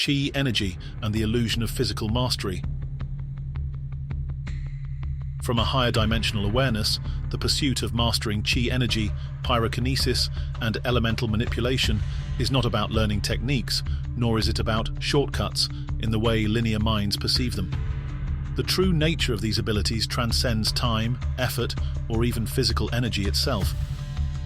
Chi energy and the illusion of physical mastery. From a higher dimensional awareness, the pursuit of mastering Chi energy, pyrokinesis, and elemental manipulation is not about learning techniques, nor is it about shortcuts in the way linear minds perceive them. The true nature of these abilities transcends time, effort, or even physical energy itself.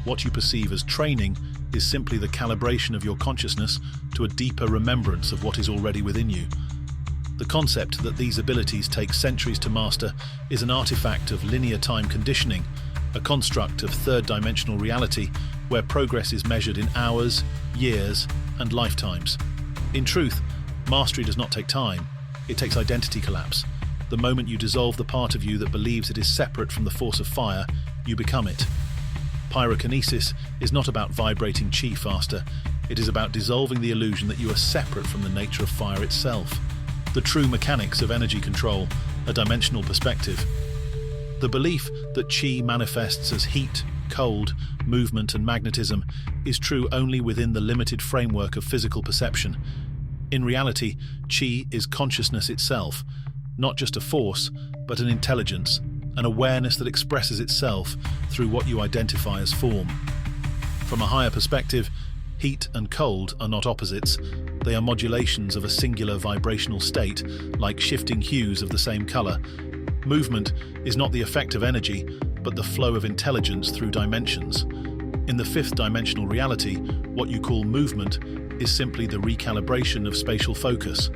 What you perceive as training is simply the calibration of your consciousness to a deeper remembrance of what is already within you. The concept that these abilities take centuries to master is an artifact of linear time conditioning, a construct of third-dimensional reality where progress is measured in hours, years, and lifetimes. In truth, mastery does not take time, it takes identity collapse. The moment you dissolve the part of you that believes it is separate from the force of fire, you become it. Pyrokinesis is not about vibrating chi faster, it is about dissolving the illusion that you are separate from the nature of fire itself. The true mechanics of energy control, a dimensional perspective. The belief that chi manifests as heat, cold, movement, and magnetism is true only within the limited framework of physical perception. In reality, chi is consciousness itself, not just a force, but an intelligence, an awareness that expresses itself through what you identify as form. From a higher perspective, heat and cold are not opposites, they are modulations of a singular vibrational state, like shifting hues of the same color. Movement is not the effect of energy, but the flow of intelligence through dimensions. In the fifth dimensional reality, what you call movement is simply the recalibration of spatial focus.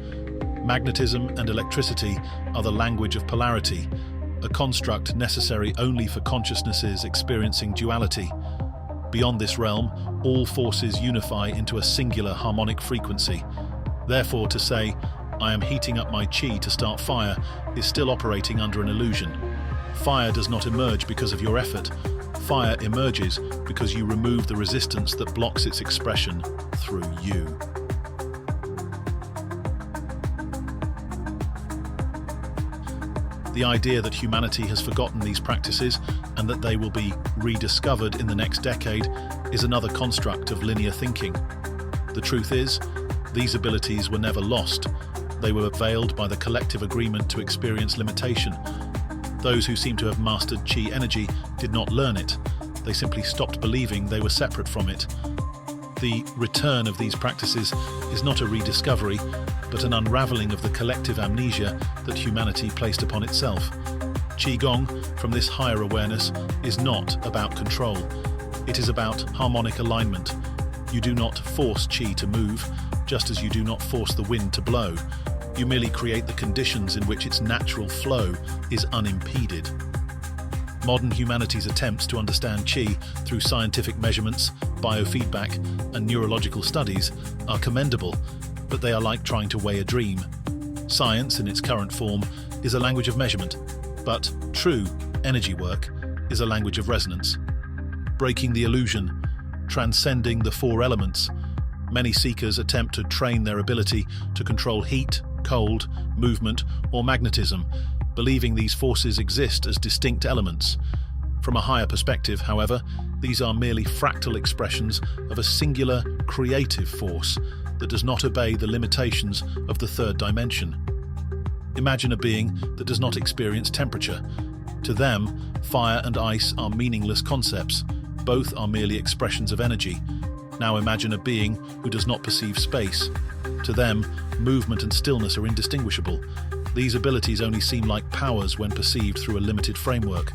Magnetism and electricity are the language of polarity, a construct necessary only for consciousnesses experiencing duality. Beyond this realm, all forces unify into a singular harmonic frequency. Therefore, to say, "I am heating up my chi to start fire," is still operating under an illusion. Fire does not emerge because of your effort. Fire emerges because you remove the resistance that blocks its expression through you. The idea that humanity has forgotten these practices and that they will be rediscovered in the next decade is another construct of linear thinking. The truth is, these abilities were never lost. They were veiled by the collective agreement to experience limitation. Those who seem to have mastered chi energy did not learn it. They simply stopped believing they were separate from it. The return of these practices is not a rediscovery, but an unraveling of the collective amnesia that humanity placed upon itself. Qigong, from this higher awareness, is not about control. It is about harmonic alignment. You do not force chi to move, just as you do not force the wind to blow. You merely create the conditions in which its natural flow is unimpeded. Modern humanity's attempts to understand chi through scientific measurements, biofeedback, and neurological studies are commendable, but they are like trying to weigh a dream. Science, in its current form, is a language of measurement, but true energy work is a language of resonance. Breaking the illusion, transcending the four elements, many seekers attempt to train their ability to control heat, cold, movement, or magnetism, believing these forces exist as distinct elements. From a higher perspective, however, these are merely fractal expressions of a singular, creative force that does not obey the limitations of the third dimension. Imagine a being that does not experience temperature. To them, fire and ice are meaningless concepts. Both are merely expressions of energy. Now imagine a being who does not perceive space. To them, movement and stillness are indistinguishable. These abilities only seem like powers when perceived through a limited framework.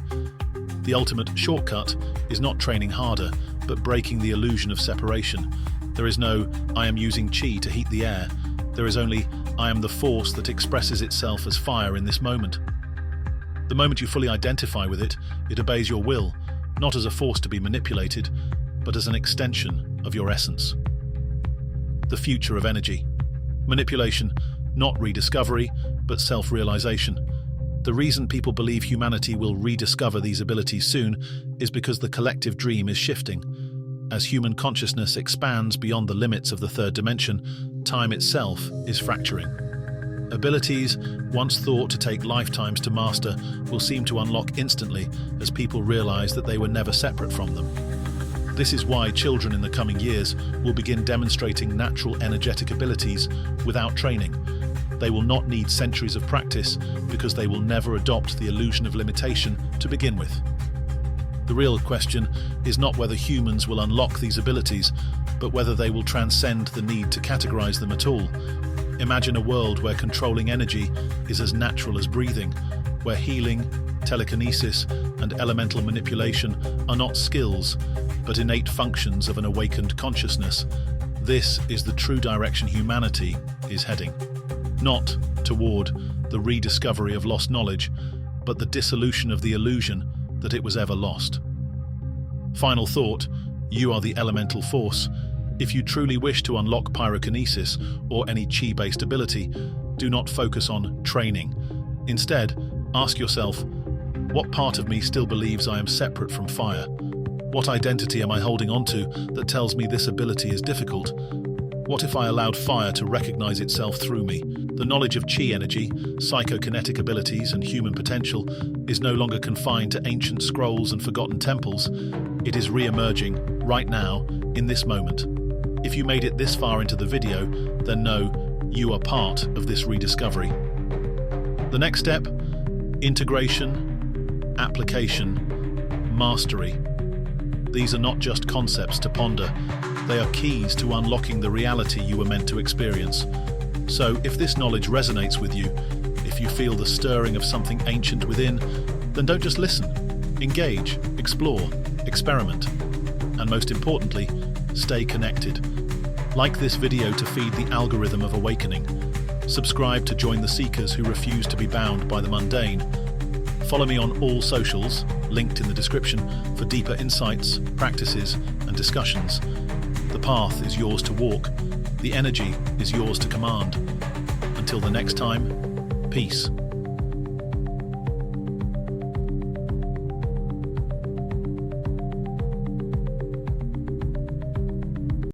The ultimate shortcut is not training harder, but breaking the illusion of separation. There is no, "I am using chi to heat the air." There is only, "I am the force that expresses itself as fire in this moment." The moment you fully identify with it, it obeys your will, not as a force to be manipulated, but as an extension of your essence. The future of energy. Manipulation, not rediscovery, but self-realization. The reason people believe humanity will rediscover these abilities soon is because the collective dream is shifting. As human consciousness expands beyond the limits of the third dimension, time itself is fracturing. Abilities, once thought to take lifetimes to master, will seem to unlock instantly as people realize that they were never separate from them. This is why children in the coming years will begin demonstrating natural energetic abilities without training. They will not need centuries of practice because they will never adopt the illusion of limitation to begin with. The real question is not whether humans will unlock these abilities, but whether they will transcend the need to categorize them at all. Imagine a world where controlling energy is as natural as breathing, where healing, telekinesis, and elemental manipulation are not skills, but innate functions of an awakened consciousness. This is the true direction humanity is heading. Not toward the rediscovery of lost knowledge, but the dissolution of the illusion that it was ever lost. Final thought, you are the elemental force. If you truly wish to unlock pyrokinesis or any chi-based ability, do not focus on training. Instead, ask yourself, what part of me still believes I am separate from fire? What identity am I holding onto that tells me this ability is difficult? What if I allowed fire to recognize itself through me? The knowledge of chi energy, psychokinetic abilities, and human potential is no longer confined to ancient scrolls and forgotten temples. It is re-emerging right now, in this moment. If you made it this far into the video, then know you are part of this rediscovery. The next step: integration, application, mastery. These are not just concepts to ponder. They are keys to unlocking the reality you were meant to experience. So, if this knowledge resonates with you, if you feel the stirring of something ancient within, then don't just listen. Engage, explore, experiment, and most importantly, stay connected. Like this video to feed the algorithm of awakening. Subscribe to join the seekers who refuse to be bound by the mundane. Follow me on all socials, linked in the description, for deeper insights, practices, and discussions. The path is yours to walk. The energy is yours to command. Until the next time, peace.